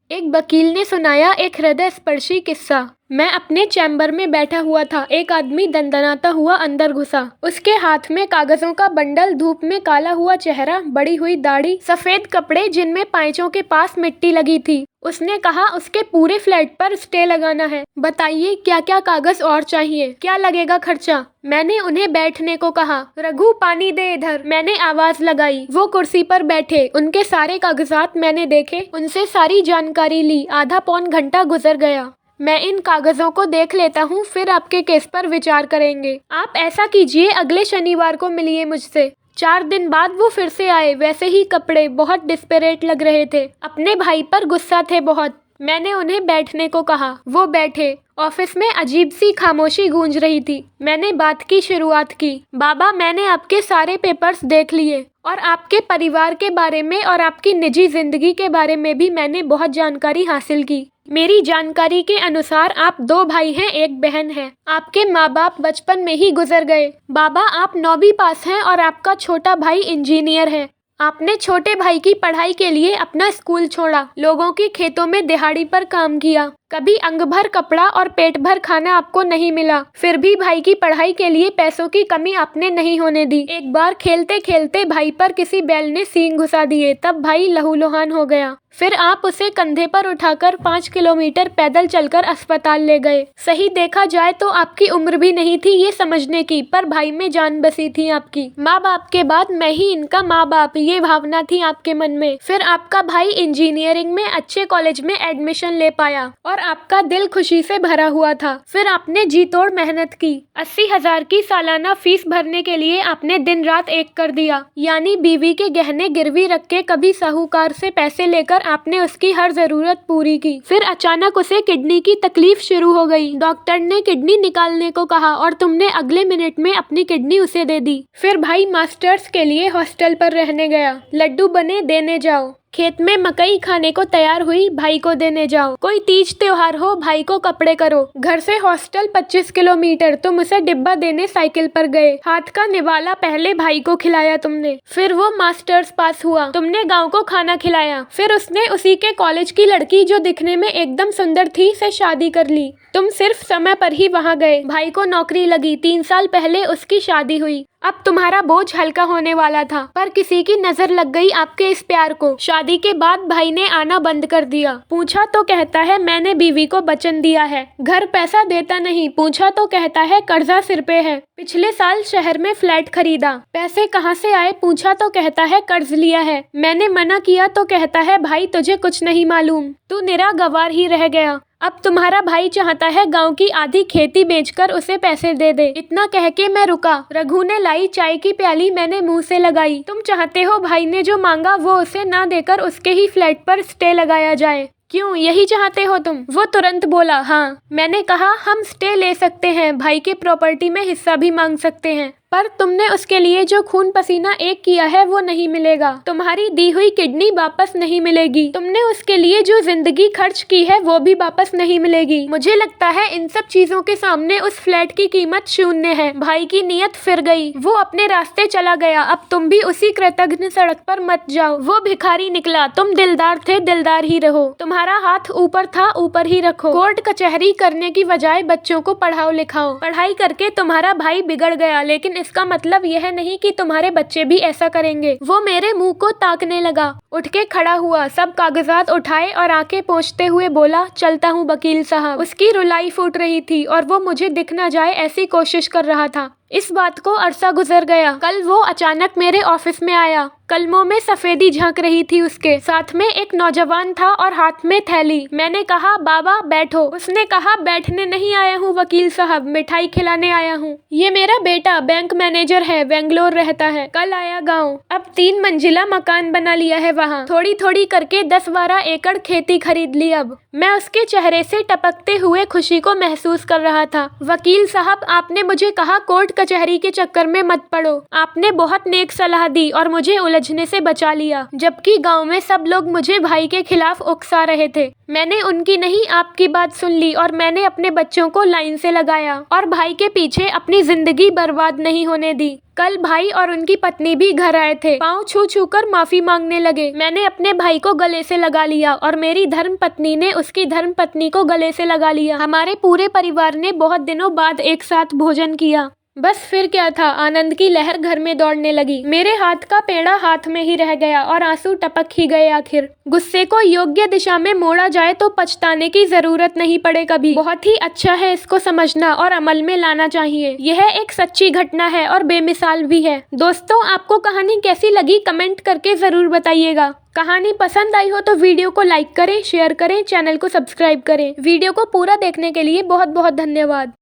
एक वकील ने सुनाया एक हृदय स्पर्शी किस्सा। मैं अपने चैम्बर में बैठा हुआ था। एक आदमी दंदनाता हुआ अंदर घुसा। उसके हाथ में कागजों का बंडल, धूप में काला हुआ चेहरा, बड़ी हुई दाढ़ी, सफेद कपड़े जिनमें पांचों के पास मिट्टी लगी थी। उसने कहा उसके पूरे फ्लैट पर स्टे लगाना है। बताइए क्या क्या कागज और चाहिए, क्या लगेगा खर्चा। मैंने उन्हें बैठने को कहा। रघु पानी दे इधर, मैंने आवाज लगाई। वो कुर्सी पर बैठे। उनके सारे कागजात मैंने देखे, उनसे सारी जानकारी ली। आधा पौन घंटा गुजर गया। मैं इन कागजों को देख लेता हूँ, फिर आपके केस पर विचार करेंगे। आप ऐसा कीजिए, अगले शनिवार को मिलिए मुझसे। 4 दिन बाद वो फिर से आए, वैसे ही कपड़े, बहुत डिस्परेट लग रहे थे। अपने भाई पर गुस्सा थे बहुत। मैंने उन्हें बैठने को कहा। वो बैठे। ऑफिस में अजीब सी खामोशी गूंज रही थी। मैंने बात की शुरुआत की। बाबा, मैंने आपके सारे पेपर्स देख लिए और आपके परिवार के बारे में और आपकी निजी जिंदगी के बारे में भी मैंने बहुत जानकारी हासिल की। मेरी जानकारी के अनुसार आप 2 भाई हैं, 1 बहन है। आपके माँ बाप बचपन में ही गुजर गए। बाबा, आप 9वीं पास हैं और आपका छोटा भाई इंजीनियर है। आपने छोटे भाई की पढ़ाई के लिए अपना स्कूल छोड़ा, लोगों के खेतों में दिहाड़ी पर काम किया। कभी अंग भर कपड़ा और पेट भर खाना आपको नहीं मिला, फिर भी भाई की पढ़ाई के लिए पैसों की कमी आपने नहीं होने दी। एक बार खेलते खेलते भाई पर किसी बैल ने सींग घुसा दिए, तब भाई लहूलुहान हो गया। फिर आप उसे कंधे पर उठाकर 5 किलोमीटर पैदल चलकर अस्पताल ले गए। सही देखा जाए तो आपकी उम्र भी नहीं थी ये समझने की, पर भाई में जान बसी थी आपकी। माँ बाप के बाद मैं ही इनका माँ बाप, ये भावना थी आपके मन में। फिर आपका भाई इंजीनियरिंग में अच्छे कॉलेज में एडमिशन ले पाया और आपका दिल खुशी से भरा हुआ था। फिर आपने जी तोड़ मेहनत की। 80,000 की सालाना फीस भरने के लिए आपने दिन रात एक कर दिया। यानी बीवी के गहने गिरवी रख के कभी साहूकार से पैसे लेकर आपने उसकी हर जरूरत पूरी की। फिर अचानक उसे किडनी की तकलीफ शुरू हो गई। डॉक्टर ने किडनी निकालने को कहा और तुमने अगले मिनट में अपनी किडनी उसे दे दी। फिर भाई मास्टर्स के लिए हॉस्टल पर रहने गया। लड्डू बने, देने जाओ। खेत में मकई खाने को तैयार हुई, भाई को देने जाओ। कोई तीज त्योहार हो, भाई को कपड़े करो। घर से हॉस्टल 25 किलोमीटर, तुम उसे डिब्बा देने साइकिल पर गए। हाथ का निवाला पहले भाई को खिलाया तुमने। फिर वो मास्टर्स पास हुआ, तुमने गांव को खाना खिलाया। फिर उसने उसी के कॉलेज की लड़की जो दिखने में एकदम सुंदर थी से शादी कर ली। तुम सिर्फ समय पर ही वहाँ गए। भाई को नौकरी लगी, 3 साल पहले उसकी शादी हुई। अब तुम्हारा बोझ हल्का होने वाला था, पर किसी की नजर लग गई आपके इस प्यार को। शादी के बाद भाई ने आना बंद कर दिया। पूछा तो कहता है मैंने बीवी को वचन दिया है। घर पैसा देता नहीं। पूछा तो कहता है कर्जा सिर पे है। पिछले साल शहर में फ्लैट खरीदा। पैसे कहाँ से आए? पूछा तो कहता है कर्ज लिया है। मैंने मना किया तो कहता है भाई तुझे कुछ नहीं मालूम, तू निरा गंवार ही रह गया। अब तुम्हारा भाई चाहता है गांव की आधी खेती बेचकर उसे पैसे दे दे। इतना कह के मैं रुका। रघु ने लाई चाय की प्याली, मैंने मुंह से लगाई। तुम चाहते हो भाई ने जो मांगा वो उसे ना देकर उसके ही फ्लैट पर स्टे लगाया जाए। क्यों, यही चाहते हो तुम? वो तुरंत बोला हाँ। मैंने कहा हम स्टे ले सकते हैं, भाई के प्रॉपर्टी में हिस्सा भी मांग सकते हैं, पर तुमने उसके लिए जो खून पसीना एक किया है वो नहीं मिलेगा। तुम्हारी दी हुई किडनी वापस नहीं मिलेगी। तुमने उसके लिए जो जिंदगी खर्च की है वो भी वापस नहीं मिलेगी। मुझे लगता है इन सब चीजों के सामने उस फ्लैट की कीमत शून्य है। भाई की नीयत फिर गई, वो अपने रास्ते चला गया। अब तुम भी उसी कृतघ्न सड़क पर मत जाओ। वो भिखारी निकला, तुम दिलदार थे, दिलदार ही रहो। तुम्हारा हाथ ऊपर था, ऊपर ही रखो। कोर्ट कचहरी करने की बजाय बच्चों को पढ़ाओ लिखाओ। पढ़ाई करके तुम्हारा भाई बिगड़ गया, लेकिन इसका मतलब यह नहीं कि तुम्हारे बच्चे भी ऐसा करेंगे। वो मेरे मुंह को ताकने लगा, उठ के खड़ा हुआ, सब कागजात उठाए और आंखें पोंछते हुए बोला चलता हूँ वकील साहब। उसकी रुलाई फूट रही थी और वो मुझे दिख ना जाए ऐसी कोशिश कर रहा था। इस बात को अरसा गुजर गया। कल वो अचानक मेरे ऑफिस में आया। कलमों में सफेदी झांक रही थी उसके। साथ में एक नौजवान था और हाथ में थैली। मैंने कहा बाबा बैठो। उसने कहा बैठने नहीं आया हूँ वकील साहब, मिठाई खिलाने आया हूँ। ये मेरा बेटा बैंक मैनेजर है, बेंगलोर रहता है, कल आया गाँव। अब 3 मंजिला मकान बना लिया है वहाँ। थोड़ी थोड़ी करके 10-12 एकड़ खेती खरीद ली। अब मैं उसके चेहरे से टपकते हुए खुशी को महसूस कर रहा था। वकील साहब, आपने मुझे कहा कोर्ट कचहरी के चक्कर में मत पड़ो। आपने बहुत नेक सलाह दी और मुझे उलझने से बचा लिया, जबकि गांव में सब लोग मुझे भाई के खिलाफ उकसा रहे थे। मैंने उनकी नहीं आपकी बात सुन ली और मैंने अपने बच्चों को लाइन से लगाया और भाई के पीछे अपनी जिंदगी बर्बाद नहीं होने दी। कल भाई और उनकी पत्नी भी घर आए थे। पाँव छू छू कर माफी मांगने लगे। मैंने अपने भाई को गले से लगा लिया और मेरी धर्म पत्नी ने उसकी धर्म पत्नी को गले से लगा लिया। हमारे पूरे परिवार ने बहुत दिनों बाद एक साथ भोजन किया। बस फिर क्या था, आनंद की लहर घर में दौड़ने लगी। मेरे हाथ का पेड़ा हाथ में ही रह गया और आंसू टपक ही गए। आखिर गुस्से को योग्य दिशा में मोड़ा जाए तो पछताने की जरूरत नहीं पड़े कभी। बहुत ही अच्छा है इसको समझना और अमल में लाना चाहिए। यह एक सच्ची घटना है और बेमिसाल भी है। दोस्तों, आपको कहानी कैसी लगी कमेंट करके जरूर बताइएगा। कहानी पसंद आई हो तो वीडियो को लाइक करें, शेयर करें, चैनल को सब्सक्राइब करें। वीडियो को पूरा देखने के लिए बहुत बहुत धन्यवाद।